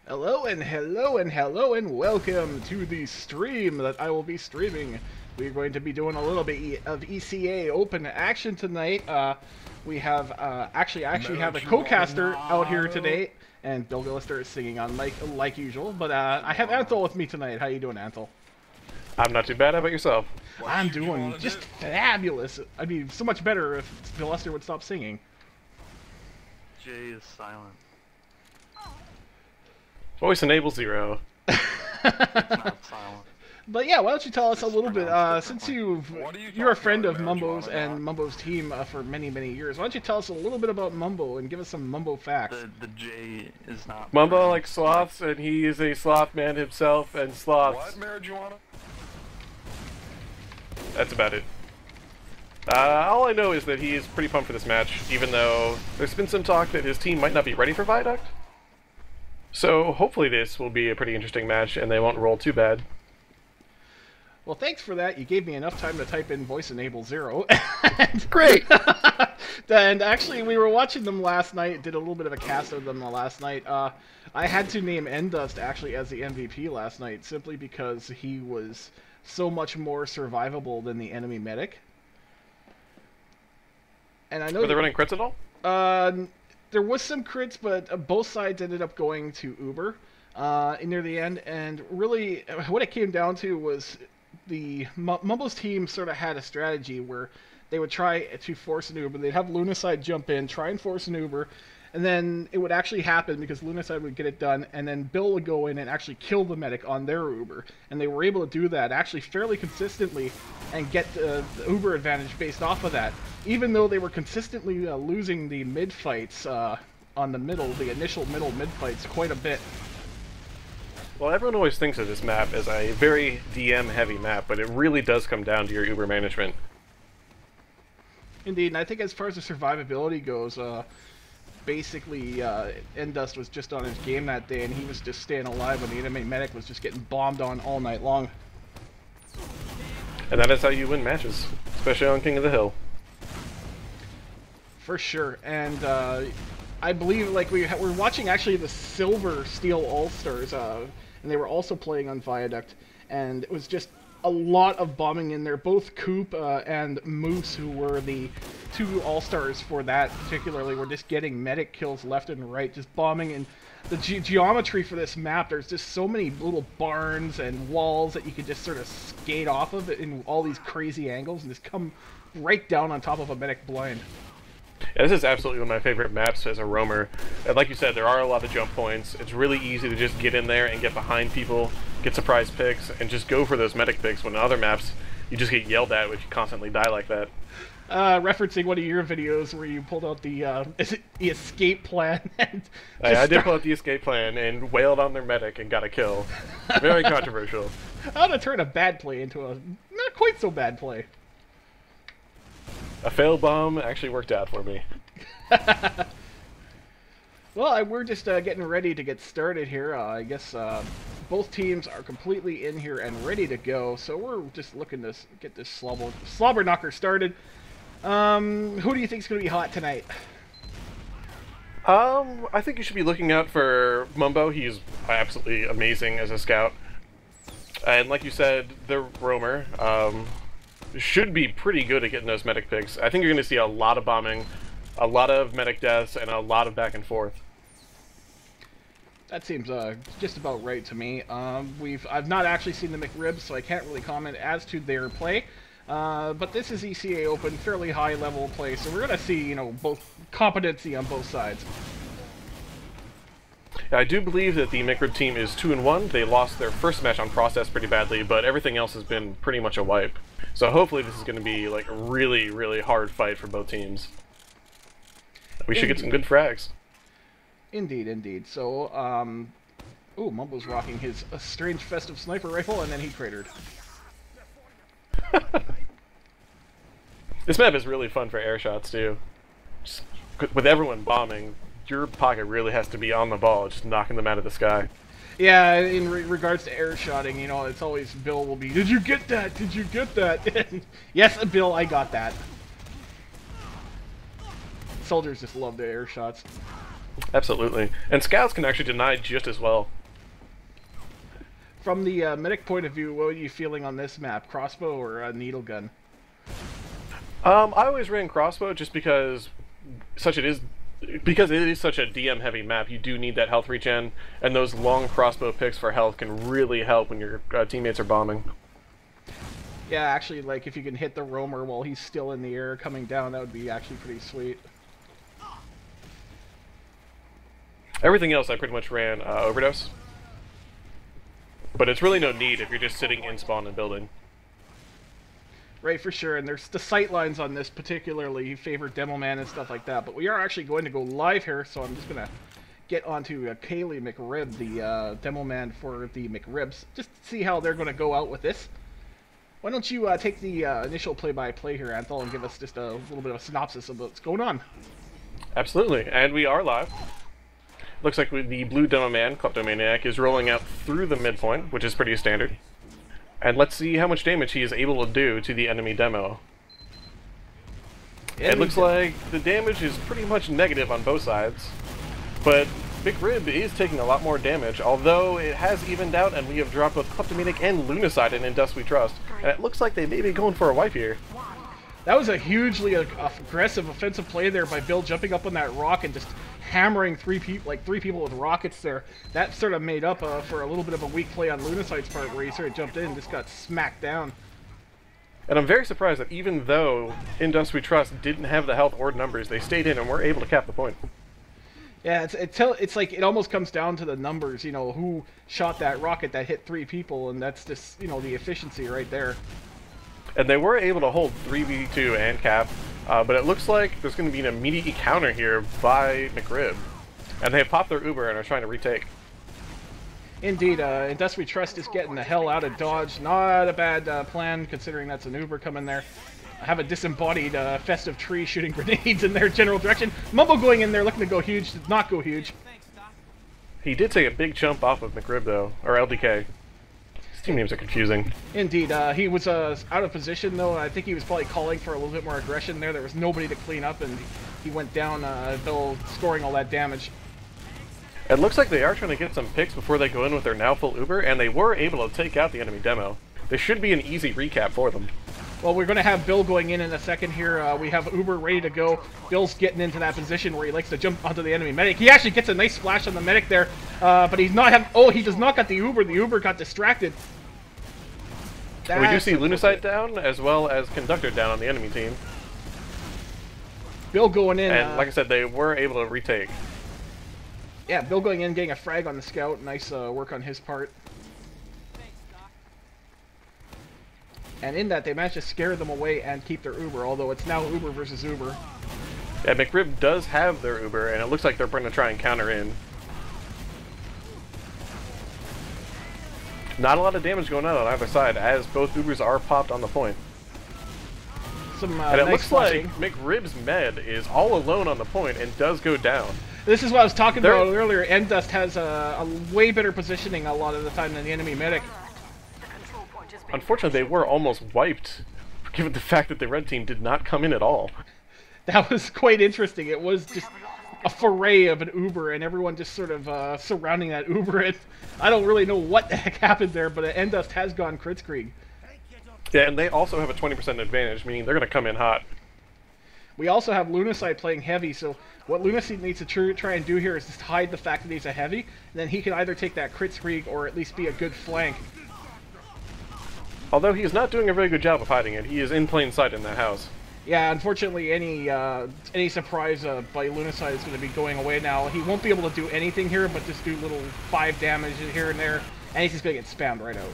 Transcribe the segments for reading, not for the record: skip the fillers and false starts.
Hello and hello and hello and welcome to the stream that I will be streaming. We're going to be doing a little bit of ECA open action tonight. We have actually have a co-caster out here today, and Bill Gillister is singing on like usual. But I have Anthol with me tonight. How you doing, Anthol? I'm not too bad. How about yourself? I'm doing just fabulous. I'd be so much better if Bill Gillister would stop singing. Jay is silent. Voice enable 0. It's not silent. But yeah, why don't you tell us a It's little bit, pronounced since differently. you're a friend of about, Mumbo's marijuana and Mumbo's team for many, many years, why don't you tell us a little bit about Mumbo and give us some Mumbo facts? The J is not. Mumbo likes sloths, and he is a sloth man himself, and sloths. What marijuana? That's about it. All I know is that he is pretty pumped for this match, even though there's been some talk that his team might not be ready for Viaduct. So hopefully this will be a pretty interesting match, and they won't roll too bad. Well, thanks for that. You gave me enough time to type in voice enable 0. Great! And actually, we were watching them last night, did a little bit of a cast of them last night. I had to name Endust actually as the MVP last night, simply because he was so much more survivable than the enemy medic. And I know Were they running crits at all? There was some crits, but both sides ended up going to Uber near the end. And really, what it came down to was the Mumbo's team sort of had a strategy where they would try to force an Uber. They'd have Lunacide jump in, try and force an Uber, and then it would actually happen because Lunacide would get it done, and then Bill would go in and actually kill the medic on their Uber. And they were able to do that actually fairly consistently and get the Uber advantage based off of that. Even though they were consistently losing the mid fights on the initial mid fights quite a bit. Well, everyone always thinks of this map as a very DM-heavy map, but it really does come down to your Uber management. Indeed, and I think as far as the survivability goes, basically Endust was just on his game that day, and he was just staying alive when the enemy medic was just getting bombed on all night long. And that is how you win matches, especially on King of the Hill. For sure, and I believe like we're watching actually the Silver Steel All-Stars, and they were also playing on Viaduct, and it was just a lot of bombing in there. Both Coop and Moose, who were the two All-Stars for that particularly, were just getting medic kills left and right, just bombing. And the geometry for this map, there's just so many little barns and walls that you could just sort of skate off of it in all these crazy angles and just come right down on top of a medic blind. Yeah, this is absolutely one of my favorite maps as a roamer. And like you said, there are a lot of jump points. It's really easy to just get in there and get behind people, get surprise picks, and just go for those medic picks when in other maps you just get yelled at if you constantly die like that. Referencing one of your videos where you pulled out the escape plan. And I did pull out the escape plan and wailed on their medic and got a kill. Very controversial. How to turn a bad play into a not quite so bad play. A failed bomb actually worked out for me. Well, we're just getting ready to get started here. I guess both teams are completely in here and ready to go, so we're just looking to get this slobber knocker started. Who do you think is going to be hot tonight? I think you should be looking out for Mumbo. He's absolutely amazing as a scout. And like you said, the roamer should be pretty good at getting those medic picks. I think you're going to see a lot of bombing, a lot of medic deaths, and a lot of back and forth. That seems just about right to me. I've not actually seen the McRibs, so I can't really comment as to their play. But this is ECA Open, fairly high level play, so we're going to see, both competency on both sides. I do believe that the McRib team is 2-1. They lost their first match on Process pretty badly, but everything else has been pretty much a wipe. So hopefully this is going to be like a really, really hard fight for both teams. We should get some good frags. Indeed, indeed. So, ooh, Mumbo's rocking his strange festive sniper rifle, and then he cratered. This map is really fun for air shots too. Just, with everyone bombing, your pocket really has to be on the ball, just knocking them out of the sky. Yeah, in regards to air shotting, it's always Bill will be, "Did you get that? Did you get that?" Yes, Bill, I got that. Soldiers just love the air shots. Absolutely. And scouts can actually deny just as well. From the medic point of view, what are you feeling on this map? Crossbow or needle gun? I always ran crossbow just because it is such a DM heavy map. You do need that health regen, and those long crossbow picks for health can really help when your teammates are bombing. Yeah, actually, like if you can hit the roamer while he's still in the air coming down, that would be actually pretty sweet. Everything else I pretty much ran overdose, but it's really no need if you're just sitting in spawn and building. Right, for sure, and there's the sight lines on this particularly favor Demo Man and stuff like that, but we are actually going to go live here, so I'm just going to get onto Kaylee McRib, the Demo Man for the McRibs, just to see how they're going to go out with this. Why don't you take the initial play-by-play here, Anthol, and give us just a little bit of a synopsis of what's going on. Absolutely, and we are live. Looks like the blue Demo Man, Kleptomaniac, is rolling out through the midpoint, which is pretty standard. And let's see how much damage he is able to do to the enemy demo. It looks like the damage is pretty much negative on both sides, but McRib is taking a lot more damage, although it has evened out and we have dropped both Kleptomaniac and Lunacide in Dust We Trust. And it looks like they may be going for a wipe here. That was a hugely aggressive offensive play there by Bill, jumping up on that rock and just hammering three people with rockets there. That sort of made up for a little bit of a weak play on Lunacide's part, where he sort of jumped in and just got smacked down. And I'm very surprised that even though In Dust We Trust didn't have the health or numbers, they stayed in and were able to cap the point. Yeah, it's like it almost comes down to the numbers, you know, who shot that rocket that hit 3 people, and that's just, you know, the efficiency right there. And they were able to hold 3v2 and cap, but it looks like there's going to be an immediate counter here by McRib. And they have popped their Uber and are trying to retake. Indeed, In Dust We Trust is getting the hell out of Dodge. Not a bad plan, considering that's an Uber coming there. I have a disembodied festive tree shooting grenades in their general direction. Mumbo going in there looking to go huge, did not go huge. He did take a big jump off of McRib, though, or LDK. Team names are confusing. Indeed, he was out of position though. I think he was probably calling for a little bit more aggression there. There was nobody to clean up, and he went down, Bill scoring all that damage. It looks like they are trying to get some picks before they go in with their now full Uber, and they were able to take out the enemy demo. This should be an easy recap for them. Well, we're going to have Bill going in a second here. We have Uber ready to go. Bill's getting into that position where he likes to jump onto the enemy medic. He actually gets a nice splash on the medic there, but he's not having... Oh, he does not got the Uber. The Uber got distracted. We do see Lunacide down, as well as Conductor down on the enemy team. Bill going in. And like I said, they were able to retake. Yeah, Bill going in, getting a frag on the scout. Nice work on his part. And in that, they managed to scare them away and keep their Uber, although it's now Uber versus Uber. Yeah, McRib does have their Uber, and it looks like they're going to try and counter in. Not a lot of damage going on either side, as both Ubers are popped on the point. And it nice looks flashing. like McRib's med is all alone on the point and does go down. This is what I was talking about earlier. Endust has a way better positioning a lot of the time than the enemy medic. Unfortunately, they were almost wiped, given the fact that the red team did not come in at all. That was quite interesting. It was just a foray of an Uber, and everyone just sort of surrounding that Uber. And I don't really know what the heck happened there, but Endust has gone Kritzkrieg. Yeah, and they also have a 20% advantage, meaning they're going to come in hot. We also have Lunacide playing heavy, so what Lunacide needs to try and do here is just hide the fact that he's a heavy, and then he can either take that Kritzkrieg or at least be a good flank. Although he is not doing a very good job of hiding it, he is in plain sight in that house. Yeah, unfortunately, any surprise by Lunacide is going to be going away now. He won't be able to do anything here, but just do little 5 damage here and there, and he's just going to get spammed right out.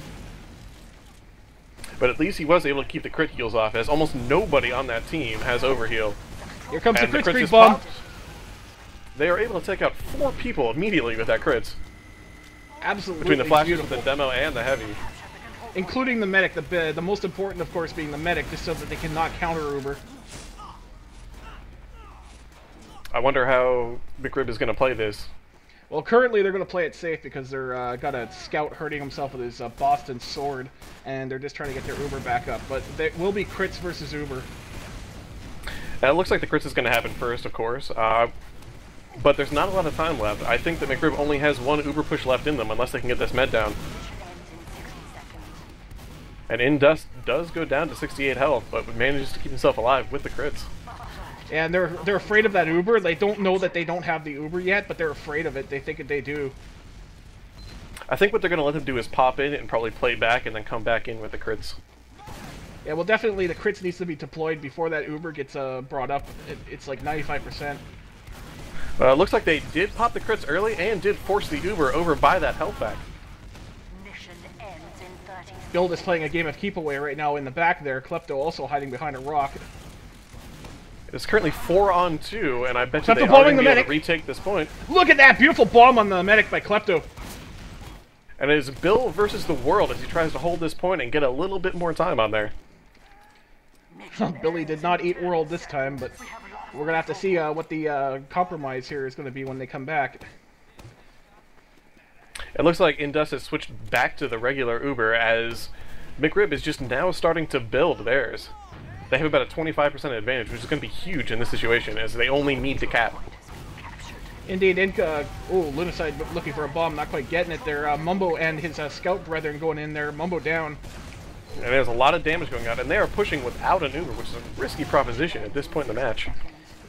But at least he was able to keep the crit heals off, as almost nobody on that team has overheal. Here comes and the crits Kritzkrieg bomb. popped. They are able to take out 4 people immediately with that crits. Absolutely Between the flashes beautiful. with the demo and the heavy. Including the medic, the most important, of course, being the medic, just so that they cannot counter Uber. I wonder how McRib is going to play this. Well, currently they're going to play it safe because they're got a scout hurting himself with his Boston sword, and they're just trying to get their Uber back up. But there will be crits versus Uber. Now, it looks like the crits is going to happen first, of course, but there's not a lot of time left. I think that McRib only has 1 Uber push left in them, unless they can get this med down. And Indust does go down to 68 health, but manages to keep himself alive with the crits. And they're afraid of that Uber. They don't know that they don't have the Uber yet, but they're afraid of it. They think that they do. I think what they're going to let him do is pop in and probably play back and then come back in with the crits. Yeah, well, definitely the crits needs to be deployed before that Uber gets brought up. It's like 95%. Looks like they did pop the crits early and did force the Uber over by that health back. Mission ends in 30 Build is playing a game of keep away right now in the back there. Klepto also hiding behind a rock. It's currently 4-on-2, and I bet you Klepto they are bombing going the to be able medic. to retake this point. Look at that beautiful bomb on the medic by Klepto. And it is Bill versus the world as he tries to hold this point and get a little bit more time on there. Billy did not eat world this time, but we're gonna have to see what the compromise here is gonna be when they come back. It looks like Indus has switched back to the regular Uber as McRib is just now starting to build theirs. They have about a 25% advantage, which is going to be huge in this situation as they only need to cap. Indeed, Lunacide looking for a bomb, not quite getting it there. Mumbo and his scout brethren going in there. Mumbo down. And there's a lot of damage going on, and they are pushing without an Uber, which is a risky proposition at this point in the match.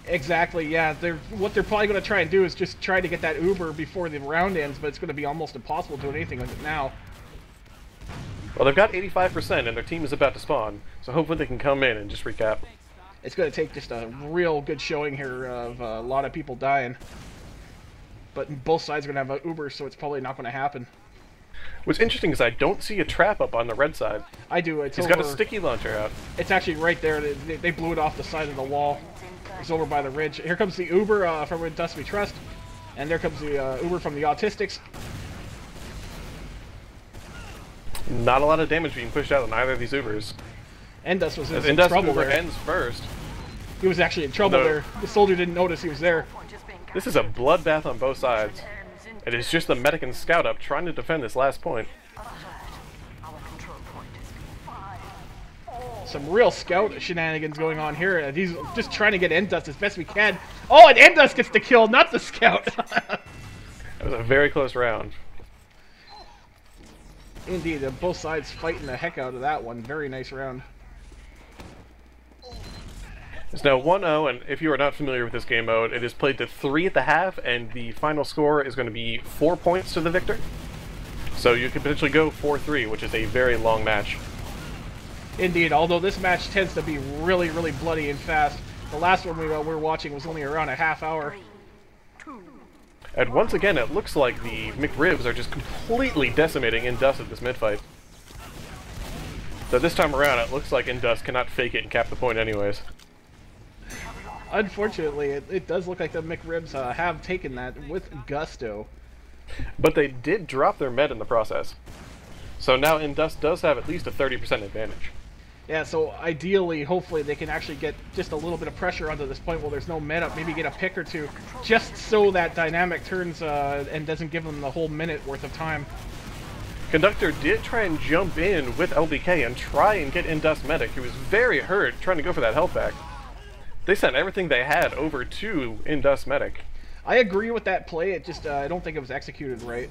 Exactly, yeah. What they're probably going to try and do is just try to get that Uber before the round ends, but it's going to be almost impossible to do anything with it now. Well, they've got 85%, and their team is about to spawn, so hopefully they can come in and just recap. It's going to take just a real good showing here of a lot of people dying. But both sides are going to have an Uber, so it's probably not going to happen. What's interesting is I don't see a trap up on the red side. I do. He's got a sticky launcher out. It's actually right there. They blew it off the side of the wall. It's over by the ridge. Here comes the Uber from Dust We Trust. And there comes the Uber from the Autistics. Not a lot of damage being pushed out on either of these Ubers. Endus was in As some Indus trouble Uber there. ends first. He was actually in trouble there. The soldier didn't notice he was there. This is a bloodbath on both sides. It is just the medic and scout up trying to defend this last point. Some real scout shenanigans going on here. He's just trying to get Endust as best we can. Oh, and Endust gets the kill, not the scout. That was a very close round. Indeed, both sides fighting the heck out of that one. Very nice round. It's now 1-0, and if you are not familiar with this game mode, it is played to 3 at the half, and the final score is going to be 4 points to the victor. So you could potentially go 4-3, which is a very long match. Indeed, although this match tends to be really, really bloody and fast. The last one we were watching was only around a half hour. And once again, it looks like the McRibs are just completely decimating Indus at this mid-fight. So this time around, it looks like Indus cannot fake it and cap the point anyways. Unfortunately, it does look like the McRibs have taken that with gusto. But they did drop their med in the process. So now Indus does have at least a 30% advantage. Yeah, so ideally, hopefully, they can actually get just a little bit of pressure onto this point while there's no med up. Maybe get a pick or two, just so that dynamic turns and doesn't give them the whole minute worth of time. Conductor did try and jump in with LBK and try and get Indus medic, who was very hurt trying to go for that health back. They sent everything they had over to Indus medic. I agree with that play, it just, I don't think it was executed right.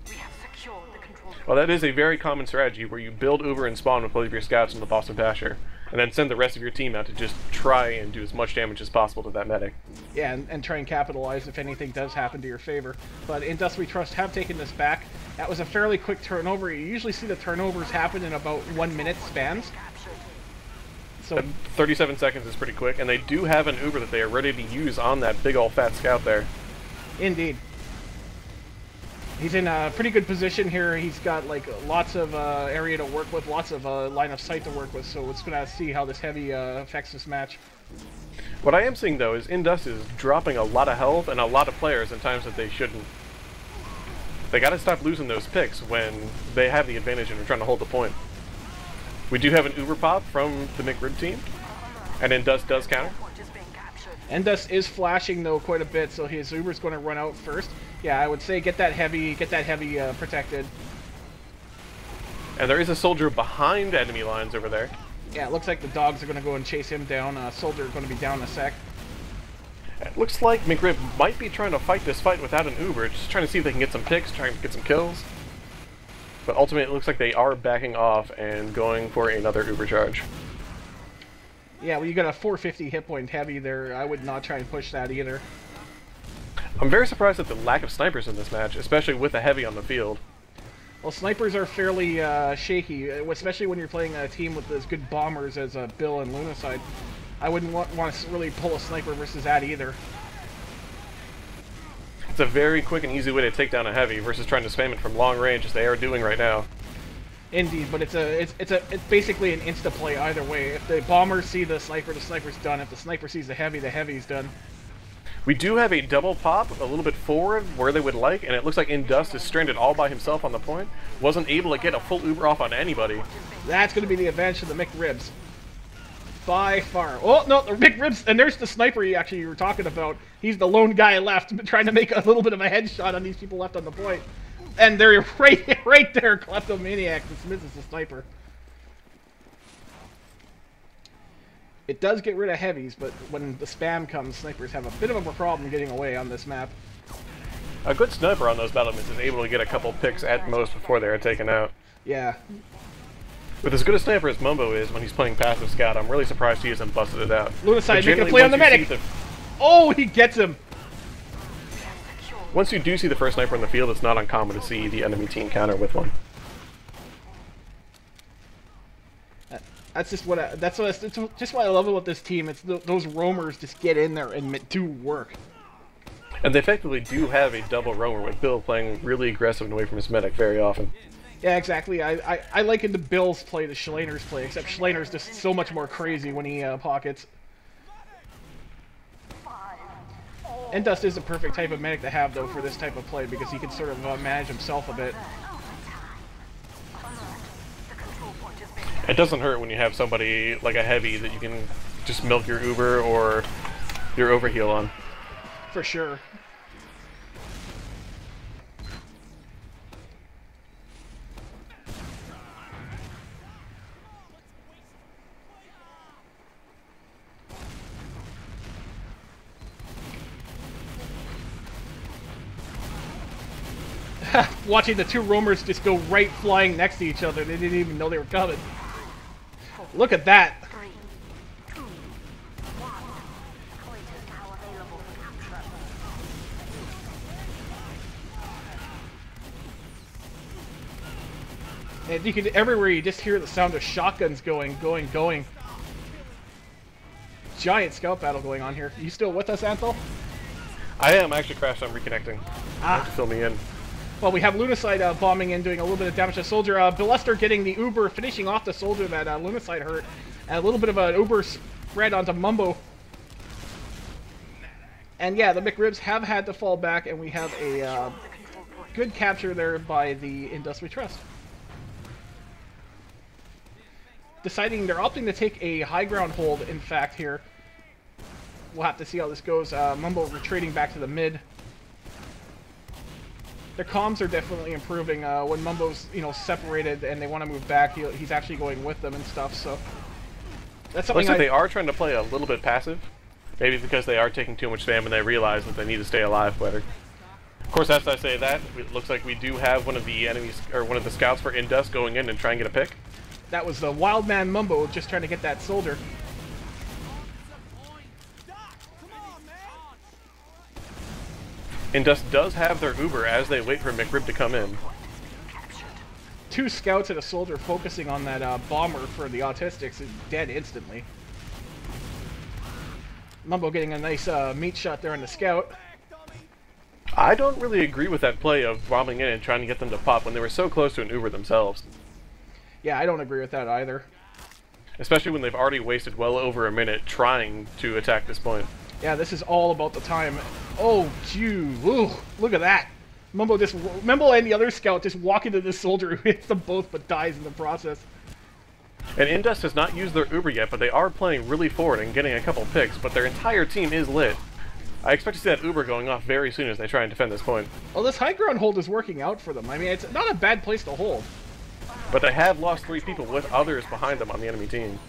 We have secured the control. Well, that is a very common strategy where you build Uber and spawn with both of your scouts in the Boston Pasture, and then send the rest of your team out to just try and do as much damage as possible to that medic. Yeah, and try and capitalize if anything does happen to your favor. But Indus We Trust have taken this back. That was a fairly quick turnover. You usually see the turnovers happen in about 1 minute spans. So 37 seconds is pretty quick, and they do have an Uber that they are ready to use on that big old fat scout there. indeed. He's in a pretty good position here. He's got like lots of area to work with, lots of line of sight to work with, so it's going to see how this heavy affects this match. What I am seeing, though, is Indus is dropping a lot of health and a lot of players in times that they shouldn't. They gotta stop losing those picks when they have the advantage and are trying to hold the point. We do have an Uber pop from the McRib team, and Indus does counter. Endus is flashing though quite a bit, so his Uber's going to run out first. Yeah, I would say get that heavy protected. And there is a soldier behind enemy lines over there. Yeah, it looks like the dogs are going to go and chase him down. Soldier going to be down in a sec. It looks like McRib might be trying to fight this fight without an Uber, just trying to see if they can get some picks, trying to get some kills. But ultimately, it looks like they are backing off and going for another Uber charge. Yeah, well, you got a 450 hit point heavy there. I would not try and push that either. I'm very surprised at the lack of snipers in this match, especially with a heavy on the field. Well, snipers are fairly shaky, especially when you're playing a team with as good bombers as Bill and Lunacide. I wouldn't want to really pull a sniper versus that either. It's a very quick and easy way to take down a heavy versus trying to spam it from long range as they are doing right now. Indeed, but it's basically an insta play either way. If the bombers see the sniper's done. If the sniper sees the heavy's done. We do have a double pop a little bit forward where they would like, and it looks like Indust is stranded all by himself on the point. Wasn't able to get a full Uber off on anybody. That's going to be the advantage of the McRibs. By far. Oh, no, the McRibs, and there's the sniper you were talking about. He's the lone guy left, trying to make a little bit of a headshot on these people left on the point. And they're right there, Kleptomaniac dismisses the sniper. It does get rid of heavies, but when the spam comes, snipers have a bit of a problem getting away on this map. A good sniper on those battlements is able to get a couple picks at most before they are taken out. Yeah. With as good a sniper as Mumbo is when he's playing passive scout, I'm really surprised he hasn't busted it out. Lunacide making a play on the medic! Oh, he gets him! Once you do see the first sniper in the field, it's not uncommon to see the enemy team counter with one. That's just just what I love about this team. It's those roamers just get in there and do work. And they effectively do have a double roamer with Bill playing really aggressive and away from his medic very often. Yeah, exactly. I liken the Bill's play to Schleiner's play, except Schleiner's just so much more crazy when he pockets. Endust is the perfect type of medic to have, though, for this type of play, because he can sort of manage himself a bit. It doesn't hurt when you have somebody like a heavy that you can just milk your Uber or your overheal on. For sure. Watching the two roamers just go right flying next to each other. They didn't even know they were coming. Look at that. 3, 2, 1. Point is now available for capture. And you can everywhere you just hear the sound of shotguns going. Giant scout battle going on here. You still with us, Anthel? I am. I actually crashed. I'm reconnecting. Ah. To fill me in. Well, we have Lunacide bombing in, doing a little bit of damage to the soldier. Billester getting the Uber, finishing off the soldier that Lunacide hurt. And a little bit of an Uber spread onto Mumbo. And yeah, the McRibs have had to fall back, and we have a good capture there by the Indust We Trust. Deciding they're opting to take a high ground hold, in fact, here. We'll have to see how this goes. Mumbo retreating back to the mid. Their comms are definitely improving. When Mumbo's, separated and they want to move back, he's actually going with them and stuff, so... That's something Looks like they are trying to play a little bit passive. Maybe because they are taking too much spam and they realize that they need to stay alive better. Of course, as I say that, it looks like we do have one of the enemies, or one of the scouts for Indust going in and try and get a pick. That was the wild man Mumbo just trying to get that soldier. Indust does have their Uber as they wait for McRib to come in. Two scouts and a soldier focusing on that bomber for the Autistics is dead instantly. Mumbo getting a nice meat shot there on the scout. I don't really agree with that play of bombing in and trying to get them to pop when they were so close to an Uber themselves. Yeah, I don't agree with that either. Especially when they've already wasted well over a minute trying to attack this point. Yeah, this is all about the time. Oh, phew. Ooh, look at that. Mumbo and the other scout just walk into this soldier who hits them both but dies in the process. And Indust has not used their Uber yet, but they are playing really forward and getting a couple picks, but their entire team is lit. I expect to see that Uber going off very soon as they try and defend this point. Well, this high ground hold is working out for them. I mean, it's not a bad place to hold. But they have lost 3 people with others behind them on the enemy team.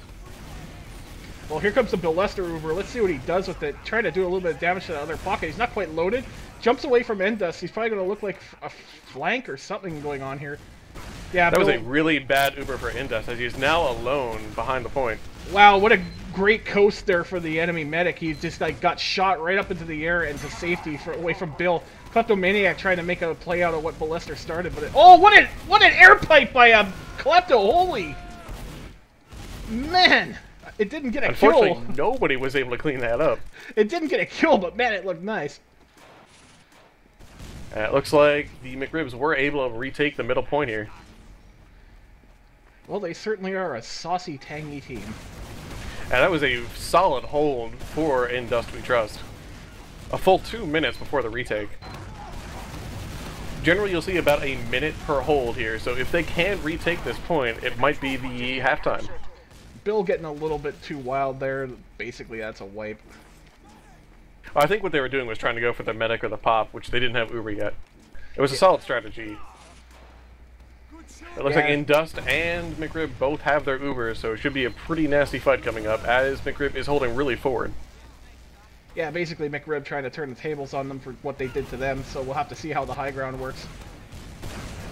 Well, here comes the Billester Uber. Let's see what he does with it. Trying to do a little bit of damage to the other pocket. He's not quite loaded. Jumps away from Endust. He's probably going to look like a flank or something going on here. Yeah, That was Bill, a really bad Uber for Indus, as he is now alone behind the point. wow, what a great coast there for the enemy medic. He just like got shot right up into the air and to safety away from Bill. Kleptomaniac trying to make a play out of what Ballester started, but oh, what an air pipe by Klepto! Holy man, it didn't get a Unfortunately, kill. nobody was able to clean that up. It didn't get a kill, but man, it looked nice. And it looks like the McRibs were able to retake the middle point here. Well, they certainly are a saucy, tangy team. And that was a solid hold for Indus We Trust. A full 2 minutes before the retake. Generally, you'll see about a minute per hold here, so if they can retake this point, it might be the halftime. Bill getting a little bit too wild there. Basically, that's a wipe. I think what they were doing was trying to go for the medic or the pop, which they didn't have Uber yet. It was a solid strategy. It looks like Indust and McRib both have their Ubers, so it should be a pretty nasty fight coming up, as McRib is holding really forward. Yeah, basically McRib trying to turn the tables on them for what they did to them, so we'll have to see how the high ground works.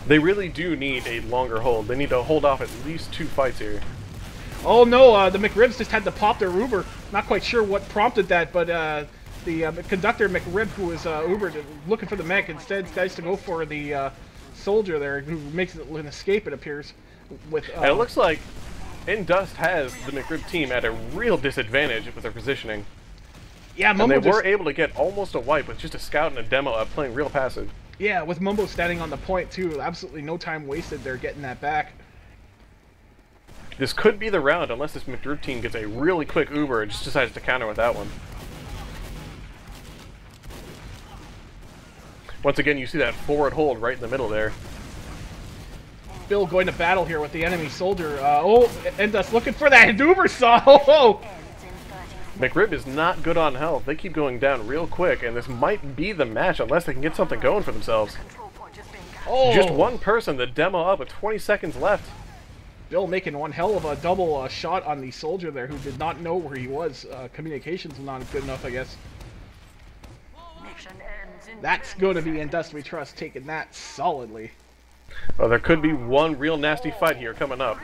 They really do need a longer hold. They need to hold off at least 2 fights here. Oh no, the McRibs just had to pop their Uber. Not quite sure what prompted that, but the conductor McRib, who was Ubered, looking for the mech, instead decides to go for the soldier there, who makes it an escape, it appears. With And it looks like Indust has the McRib team at a real disadvantage with their positioning. yeah, And Mumbo they were able to get almost a wipe with just a scout and a demo of playing real passive. yeah, with Mumbo standing on the point too. Absolutely no time wasted there getting that back. This could be the round unless this McRib team gets a really quick Uber and just decides to counter with that one. Once again, you see that forward hold right in the middle there. Bill going to battle here with the enemy soldier. And us looking for that Uber saw. Oh, McRib is not good on health. They keep going down real quick, and this might be the match unless they can get something going for themselves. oh. Just one person, the demo up with 20 seconds left. Bill making one hell of a double shot on the soldier there who did not know where he was. Communications were not good enough, I guess. Mission ends in That's going to be Indust We Trust taking that solidly. Well, there could be one real nasty fight here coming up.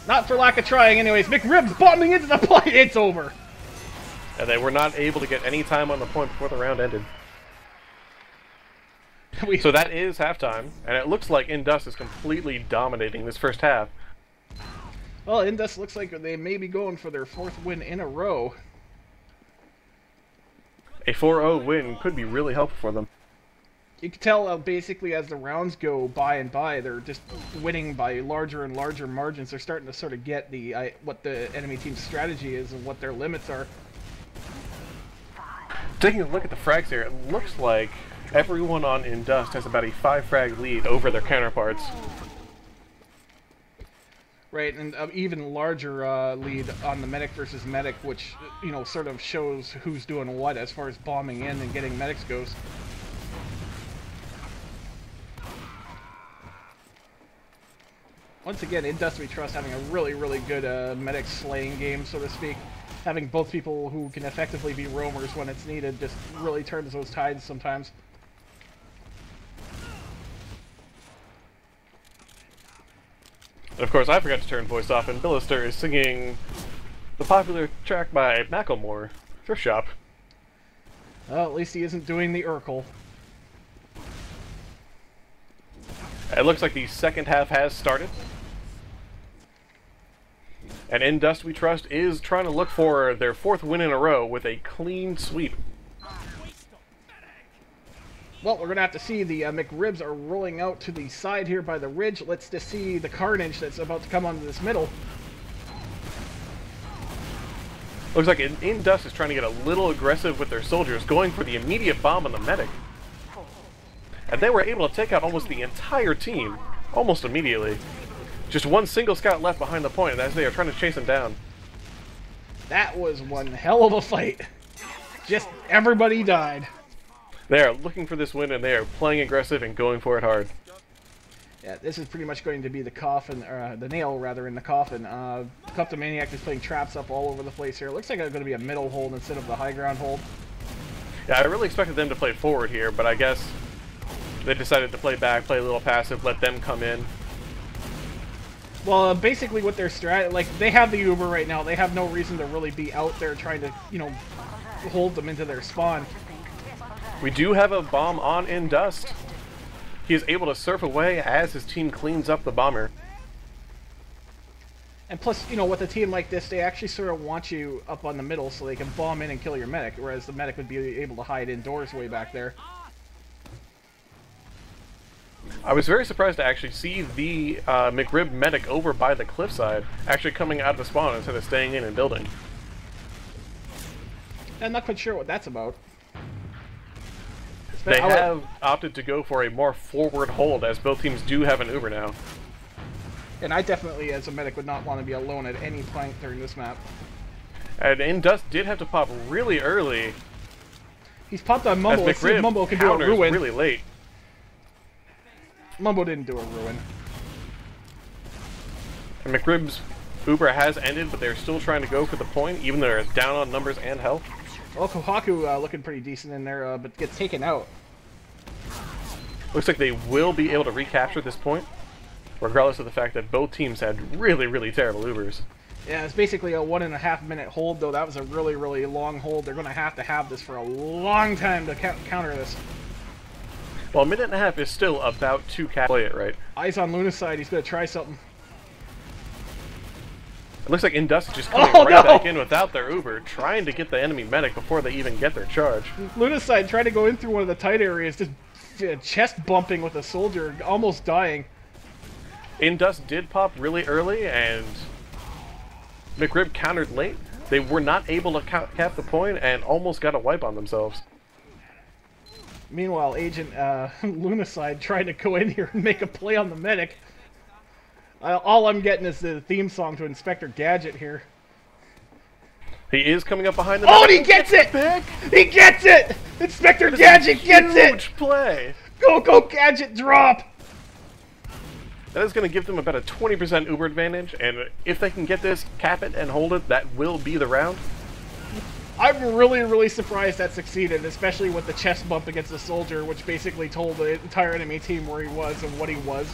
Not for lack of trying anyways. McRib's bombing into the point. It's over. And they were not able to get any time on the point before the round ended. So that is halftime, and it looks like Indust is completely dominating this first half. Well, Indust looks like they may be going for their 4th win in a row. A 4-0 win could be really helpful for them. You can tell basically as the rounds go by and by, they're just winning by larger and larger margins. They're starting to sort of get the what the enemy team's strategy is and what their limits are. Taking a look at the frags here, it looks like everyone on Indust has about a 5 frag lead over their counterparts. Right, and even larger lead on the medic versus medic, which, you know, sort of shows who's doing what as far as bombing in and getting medics goes. Once again, Indust We Trust having a really, really good medic slaying game, so to speak. Having both people who can effectively be roamers when it's needed just really turns those tides sometimes. And of course, I forgot to turn voice off, and Billister is singing the popular track by Macklemore, Thrift Shop. Well, at least he isn't doing the Urkel. It looks like the second half has started. And Indust We Trust is trying to look for their 4th win in a row with a clean sweep. Well, we're going to have to see the McRibs are rolling out to the side here by the ridge. Let's just see the carnage that's about to come onto this middle. Looks like Indust is trying to get a little aggressive with their soldiers, going for the immediate bomb on the medic. And they were able to take out almost the entire team, almost immediately. Just one single scout left behind the point as they are trying to chase him down. That was one hell of a fight. Just everybody died. They are looking for this win, and they are playing aggressive and going for it hard. Yeah, this is pretty much going to be the coffin, or the nail rather, in the coffin. Kleptomaniac is putting traps up all over the place here. It looks like it's going to be a middle hold instead of the high ground hold. Yeah, I really expected them to play forward here, but I guess They decided to play back, play a little passive, let them come in. Well, basically what their strat, like, they have the Uber right now. They have no reason to really be out there trying to, you know, hold them into their spawn. We do have a bomb on in Dust. He is able to surf away as his team cleans up the bomber. And plus, you know, with a team like this, they actually sort of want you up on the middle so they can bomb in and kill your medic, whereas the medic would be able to hide indoors way back there. I was very surprised to actually see the McRib medic over by the cliffside, actually coming out of the spawn instead of staying in and building. I'm not quite sure what that's about. They have opted to go for a more forward hold, as both teams do have an Uber now. And I definitely, as a medic, would not want to be alone at any point during this map. And Indust did have to pop really early. He's popped on Mumbo. As Let's see if McRib Mumbo can do a counters ruin. really late. Mumbo didn't do a ruin. And McRib's Uber has ended, but they're still trying to go for the point, even though they're down on numbers and health. Well, Kohaku looking pretty decent in there, but gets taken out. Looks like they will be able to recapture this point, regardless of the fact that both teams had really, really terrible Ubers. Yeah, it's basically a 1.5 minute hold, though. That was a really, really long hold. They're going to have this for a long time to counter this. Well, a minute and a half is still about to play it, right? Eyes on Luna's side. He's going to try something. It looks like Indust is just coming back in without their Uber, trying to get the enemy medic before they even get their charge. Luna's side trying to go in through one of the tight areas, just chest bumping with a soldier, almost dying. Indust did pop really early, and McRib countered late. They were not able to cap the point and almost got a wipe on themselves. Meanwhile, Agent Luna's side trying to go in here and make a play on the medic. All I'm getting is the theme song to Inspector Gadget here. He is coming up behind the Oh, medic. and he gets it! He gets it! Inspector Gadget gets it! Huge play! Go, Gadget, drop! That is going to give them about a 20% Uber advantage, and if they can get this, cap it, and hold it, that will be the round. I'm really, really surprised that succeeded, especially with the chest bump against the soldier, which basically told the entire enemy team where he was and what he was.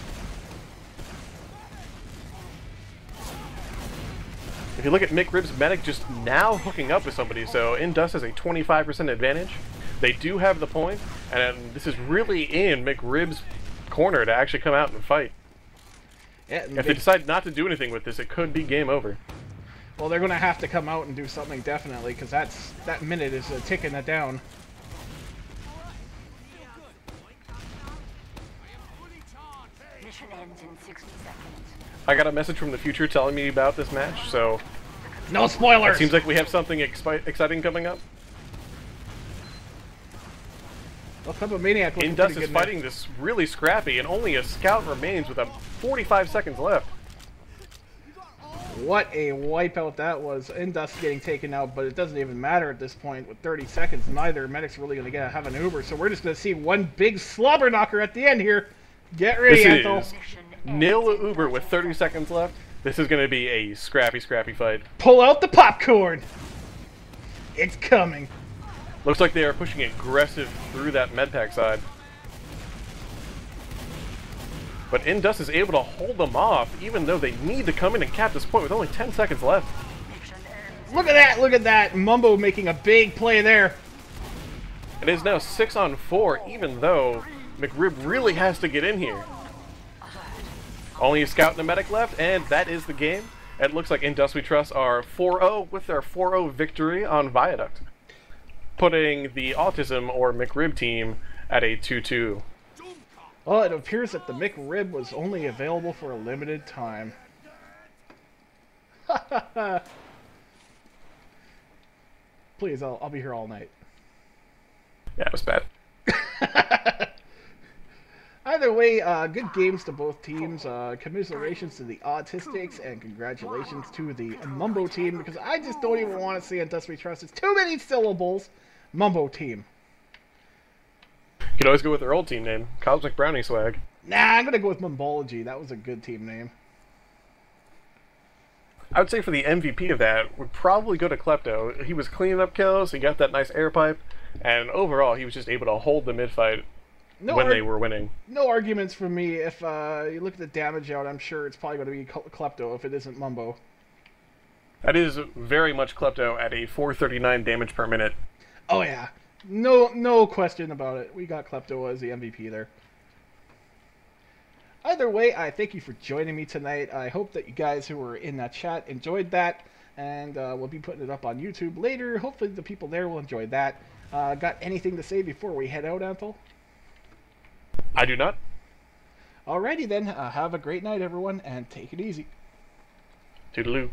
If you look at McRib's medic just now hooking up with somebody, so Indust has a 25% advantage. They do have the point, and this is really in McRib's corner to actually come out and fight. Yeah, If they decide not to do anything with this, it could be game over. Well, they're going to have to come out and do something, definitely, because that minute is ticking it down. Mission ends in 60 seconds. I got a message from the future telling me about this match, so No spoilers! it seems like we have something exciting coming up. Well, Maniac looking Indust pretty is good now. fighting this really scrappy, and only a scout remains with 45 seconds left. What a wipeout that was. Indust getting taken out, but it doesn't even matter at this point. With 30 seconds, neither medic's really going to have an Uber, so we're just going to see one big slobber knocker at the end here. Get ready, Anthol. This is nil Uber with 30 seconds left. This is going to be a scrappy fight. Pull out the popcorn! It's coming. Looks like they are pushing aggressive through that medpack side. But Indust is able to hold them off, even though they need to come in and cap this point with only 10 seconds left. Look at that! Mumbo making a big play there. It is now 6-on-4, even though McRib really has to get in here. Only a scout and a medic left, and that is the game. It looks like Indust We Trust are 4-0 with their 4-0 victory on Viaduct, putting the Autism or McRib team at a 2-2. Well, it appears that the McRib was only available for a limited time. Please, I'll be here all night. Yeah, it was bad. Either way, good games to both teams. Commiserations to the Autistics, and congratulations to the Mumbo team, because I just don't even want to say Indust We Trust. It's too many syllables. Mumbo team. You could always go with their old team name, Cosmic Brownie Swag. Nah, I'm going to go with Mumbology. That was a good team name. I would say for the MVP of that would probably go to Klepto. He was cleaning up kills, he got that nice air pipe, and overall he was just able to hold the mid-fight when they were winning. No arguments from me. If you look at the damage out, I'm sure it's probably going to be Klepto if it isn't Mumbo. That is very much Klepto at a 439 damage per minute. Oh yeah, no question about it. We got Klepto as the MVP there. Either way, I thank you for joining me tonight. I hope that you guys who were in that chat enjoyed that, and we'll be putting it up on YouTube later. Hopefully the people there will enjoy that. Got anything to say before we head out, Anthol? I do not. Alrighty then, have a great night everyone, and take it easy. Toodaloo.